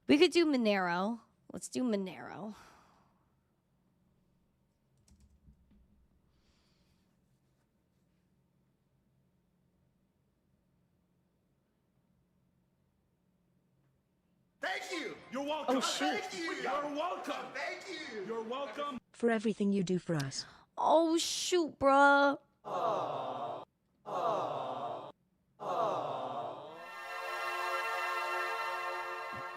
We could do Monero. Let's do Monero. Thank you. You're welcome. Oh, shoot. Thank you. You're welcome. Thank you. You're welcome. For everything you do for us. Oh, shoot, bruh.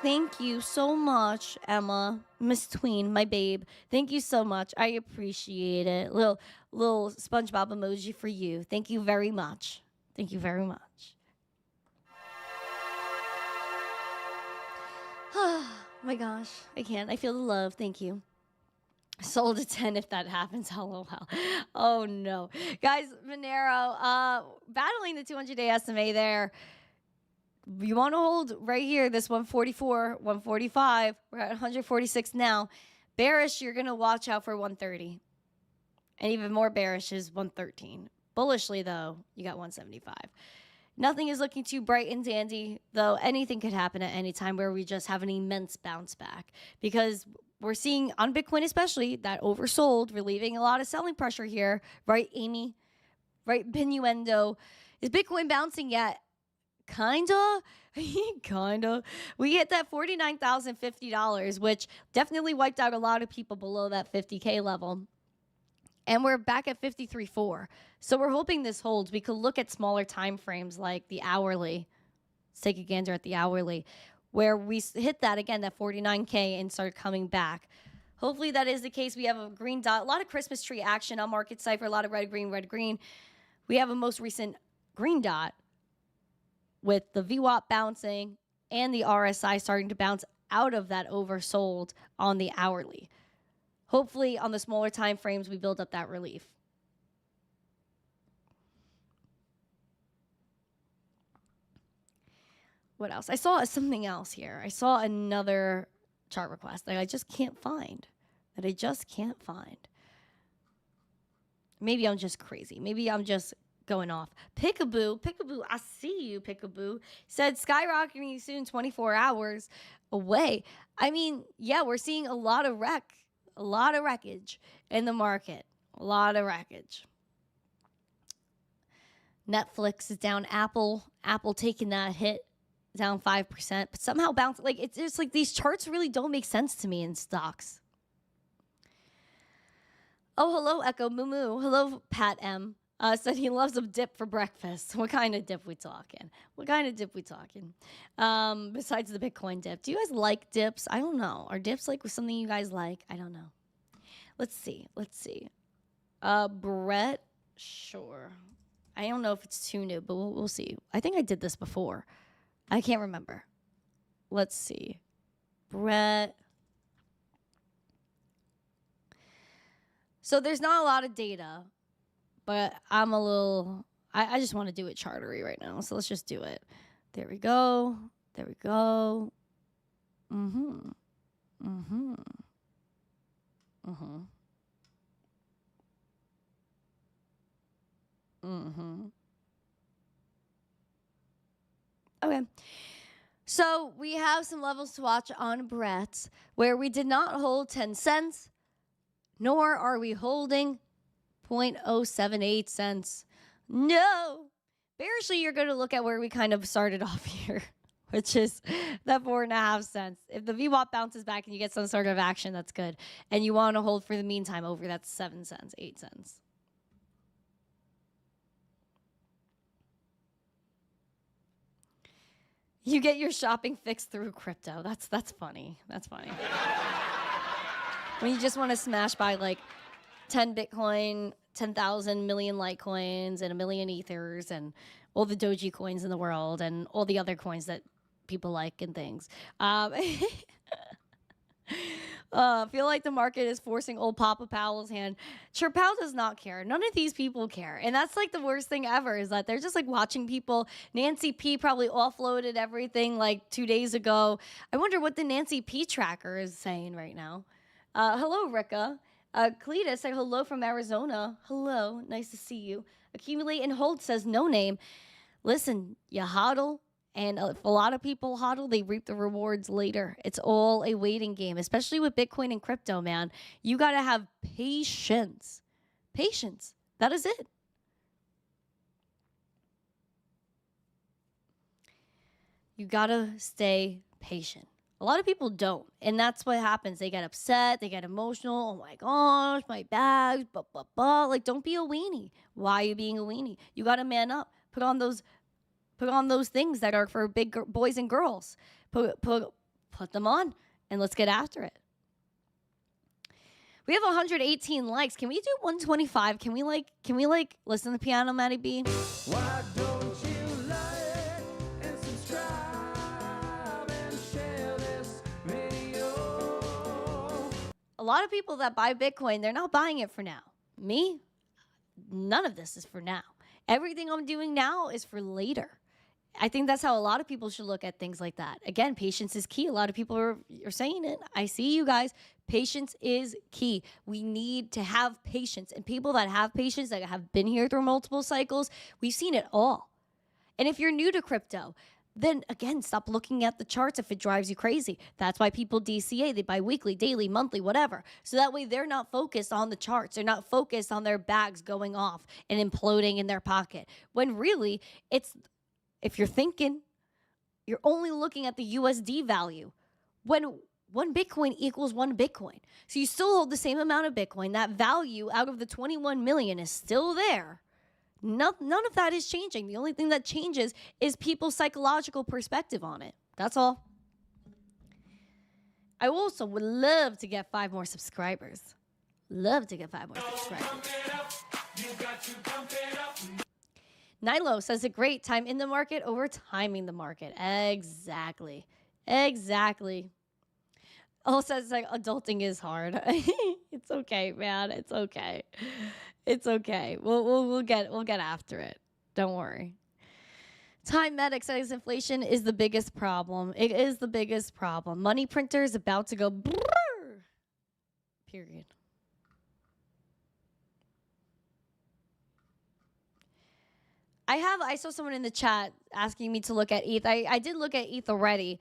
Thank you so much, Emma. Miss Tween, my babe. Thank you so much. I appreciate it. Little SpongeBob emoji for you. Thank you very much. Thank you very much. Oh my gosh. I can't. I feel the love. Thank you. Sold a 10 if that happens. LOL. Oh no. Guys, Monero, battling the 200-day SMA there. You want to hold right here, this 144, 145. We're at 146 now. Bearish, you're going to watch out for 130. And even more bearish is 113. Bullishly, though, you got 175. Nothing is looking too bright and dandy, though anything could happen at any time where we just have an immense bounce back. Because we're seeing, on Bitcoin especially, that oversold, relieving a lot of selling pressure here. Right, Amy? Right, Pinuendo? Is Bitcoin bouncing yet? Kinda. Kinda. We hit that $49,050, which definitely wiped out a lot of people below that 50K level. And we're back at 53.4. So we're hoping this holds. We could look at smaller time frames like the hourly. Let's take a gander at the hourly, where we hit that again, that 49K, and start coming back. Hopefully that is the case. We have a green dot, a lot of Christmas tree action on Market Cipher, a lot of red, green, red, green. We have a most recent green dot with the VWAP bouncing and the RSI starting to bounce out of that oversold on the hourly. Hopefully on the smaller time frames, we build up that relief. What else? I saw something else here. I saw another chart request that I just can't find. Maybe I'm just crazy. Maybe I'm just going off. Pickaboo, I see you, Pickaboo. Said skyrocketing soon, 24 hours away. I mean, yeah, we're seeing a lot of wreckage in the market. A lot of wreckage. Netflix is down. Apple taking that hit, down 5%, but somehow bounced. Like, it's just like these charts really don't make sense to me in stocks. Oh, hello, Echo Moo. Hello, Pat M. Said he loves a dip for breakfast. What kind of dip we talking? Besides the Bitcoin dip. Do you guys like dips? I don't know. Are dips like something you guys like? I don't know. Let's see. Brett, sure. I don't know if it's too new, but we'll see. I think I did this before. I can't remember. Let's see. Brett. So there's not a lot of data, but I just want to do it chartery right now. So let's just do it. There we go. Okay. So we have some levels to watch on Brett's where we did not hold 10 cents, nor are we holding 0.078 cents. No. Bearishly, you're going to look at where we kind of started off here, which is that 4.5 cents. If the VWAP bounces back and you get some sort of action, that's good. And you want to hold for the meantime over, that's 7 cents, 8 cents. You get your shopping fix through crypto. That's funny. That's funny. When you just want to smash by like 10 Bitcoin, 10,000 million Litecoins, and 1 million Ethers, and all the Dogecoins in the world, and all the other coins that people like and things. Feel like the market is forcing old Papa Powell's hand. Sure, Powell does not care. None of these people care. And that's like the worst thing ever is that they're just like watching people. Nancy P probably offloaded everything like 2 days ago. I wonder what the Nancy P tracker is saying right now. Hello, Ricka. Cletus, say hello from Arizona. Hello, nice to see you. Accumulate and hold says no name. Listen, you hodl. And if a lot of people hodl, they reap the rewards later. It's all a waiting game, especially with Bitcoin and crypto, man. You got to have patience. Patience. That is it. You got to stay patient. A lot of people don't. And that's what happens. They get upset. They get emotional. Oh, my gosh, my bags. Like, don't be a weenie. Why are you being a weenie? You got to man up. Put on those things that are for big boys and girls. Put them on, and let's get after it. We have 118 likes. Can we do 125? Can we listen to the piano, Maddie B? Why don't you like and subscribe and share this video? A lot of people that buy Bitcoin, they're not buying it for now. Me? None of this is for now. Everything I'm doing now is for later. I think that's how a lot of people should look at things like that. Again, patience is key. A lot of people are saying it. I see you guys. Patience is key. We need to have patience. And people that have patience, that have been here through multiple cycles, we've seen it all. And if you're new to crypto, then again, stop looking at the charts if it drives you crazy. That's why people DCA. They buy weekly, daily, monthly, whatever. So that way they're not focused on the charts. They're not focused on their bags going off and imploding in their pocket. When really, if you're thinking, you're only looking at the USD value. When 1 Bitcoin equals 1 Bitcoin. So you still hold the same amount of Bitcoin. That value out of the 21 million is still there. None of that is changing. The only thing that changes is people's psychological perspective on it. That's all. I also would love to get 5 more subscribers. Love to get 5 more subscribers. Nilo says a great time in the market over timing the market. Exactly. All says like adulting is hard. It's okay, man. It's okay. We'll get after it. Don't worry. Time Medic says inflation is the biggest problem. It is the biggest problem. Money printer is about to go brrr. Period. I saw someone in the chat asking me to look at ETH. I did look at ETH already.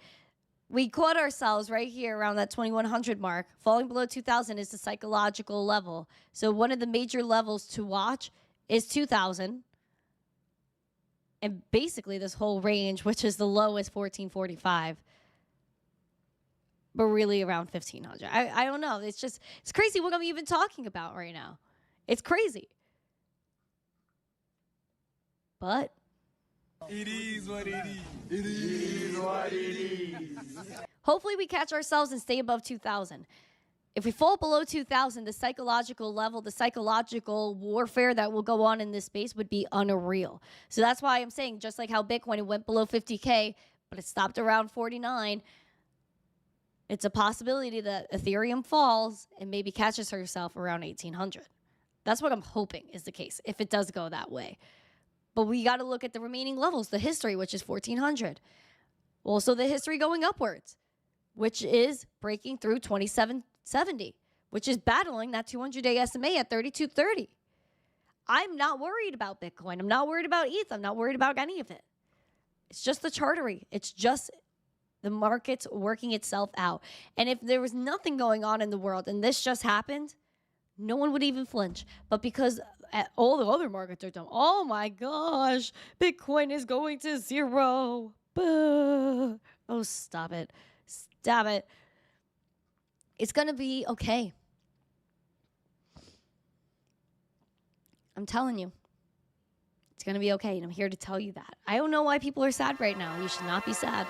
We caught ourselves right here around that 2100 mark. Falling below 2000 is the psychological level. So one of the major levels to watch is 2000. And basically this whole range, which is the low, is 1445. But really around 1500. I don't know. It's crazy what I'm even talking about right now. It's crazy. But It is what it is. It is what it is. hopefully we catch ourselves and stay above 2000. If we fall below 2000, the psychological level, the psychological warfare that will go on in this space would be unreal. So that's why I'm saying, just like how Bitcoin, it went below 50K, but it stopped around 49, it's a possibility that Ethereum falls and maybe catches herself around 1800. That's what I'm hoping is the case, if it does go that way. But we got to look at the remaining levels, the history, which is 1400. Also the history going upwards, which is breaking through 2770, which is battling that 200-day SMA at 3230. I'm not worried about Bitcoin. I'm not worried about ETH. I'm not worried about any of it. It's just the chartery. It's just the market's working itself out. And if there was nothing going on in the world and this just happened, no one would even flinch. But because all the other markets are down, oh my gosh, Bitcoin is going to zero. Bah. Oh, stop it. Stop it. It's going to be okay. I'm telling you. It's going to be okay. And I'm here to tell you that. I don't know why people are sad right now. You should not be sad.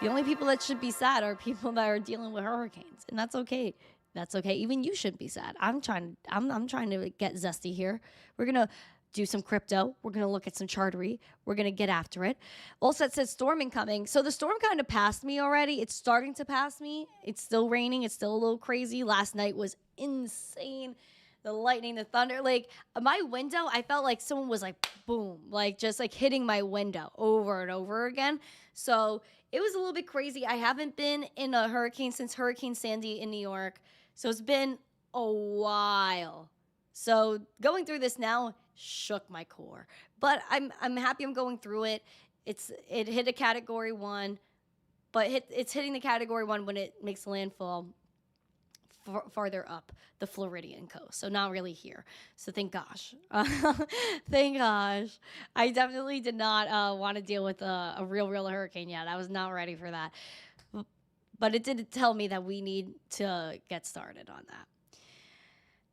The only people that should be sad are people that are dealing with hurricanes. And that's okay. That's okay. Even you shouldn't be sad. I'm trying to get zesty here. We're going to do some crypto. We're going to look at some chartery. We're going to get after it. Also, it says storm incoming. So the storm kind of passed me already. It's starting to pass me. It's still raining. It's still a little crazy. Last night was insane. The lightning, the thunder. Like, my window, I felt like someone was like, boom. Like, just like hitting my window over and over again. So it was a little bit crazy. I haven't been in a hurricane since Hurricane Sandy in New York. So it's been a while. So going through this now shook my core. But I'm happy I'm going through it. It hit a category 1, but it's hitting the category 1 when it makes landfall farther up the Floridian coast. So not really here. So thank gosh. Thank gosh. I definitely did not want to deal with a real hurricane yet. I was not ready for that. But it did tell me that we need to get started on that.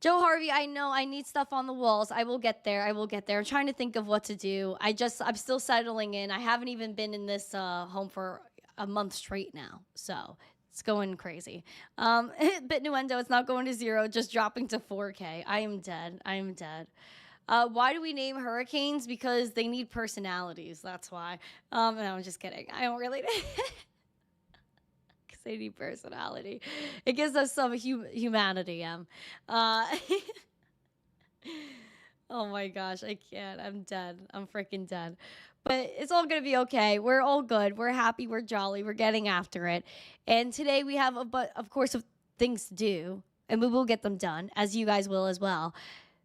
Joe Harvey, I know I need stuff on the walls. I will get there. I'm trying to think of what to do. I'm still settling in. I haven't even been in this home for a month straight now. So it's going crazy. Bitnuendo, it's not going to 0, just dropping to 4K. I am dead. Why do we name hurricanes? Because they need personalities. That's why. No, I'm just kidding. I don't really... They need personality. It gives us some humanity. Oh my gosh, I can't. I'm dead. I'm freaking dead. But it's all going to be okay. We're all good. We're happy. We're jolly. We're getting after it. And today we have, of course, of things to do. And we will get them done, as you guys will as well.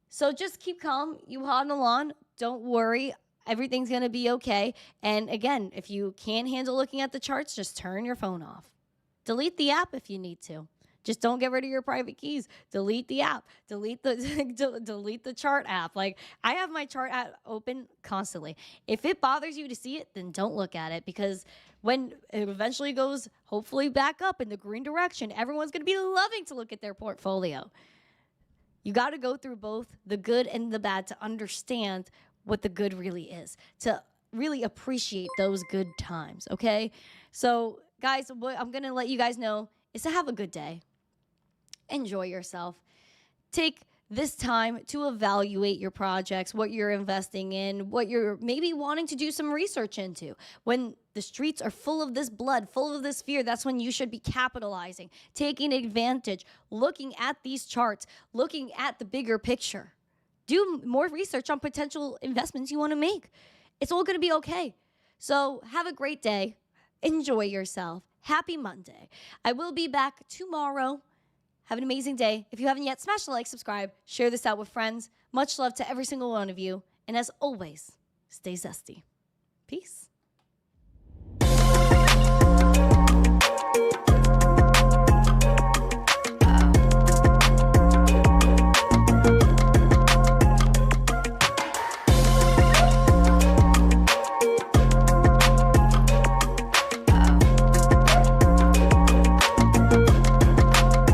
So just keep calm. You hodl on. Don't worry. Everything's going to be okay. And again, if you can't handle looking at the charts, just turn your phone off. Delete the app if you need to. Just don't get rid of your private keys. Delete the app. Delete the chart app. Like, I have my chart app open constantly. If it bothers you to see it, then don't look at it, because when it eventually goes hopefully back up in the green direction, everyone's going to be loving to look at their portfolio. You got to go through both the good and the bad to understand what the good really is, to really appreciate those good times, okay? So, guys, what I'm going to let you guys know is to have a good day. Enjoy yourself. Take this time to evaluate your projects, what you're investing in, what you're maybe wanting to do some research into. When the streets are full of this blood, full of this fear, that's when you should be capitalizing, taking advantage, looking at these charts, looking at the bigger picture. Do more research on potential investments you want to make. It's all going to be okay. So have a great day. Enjoy yourself. Happy Monday. I will be back tomorrow. Have an amazing day. If you haven't yet, smash the like, subscribe, share this out with friends. Much love to every single one of you. And as always, stay zesty. Peace.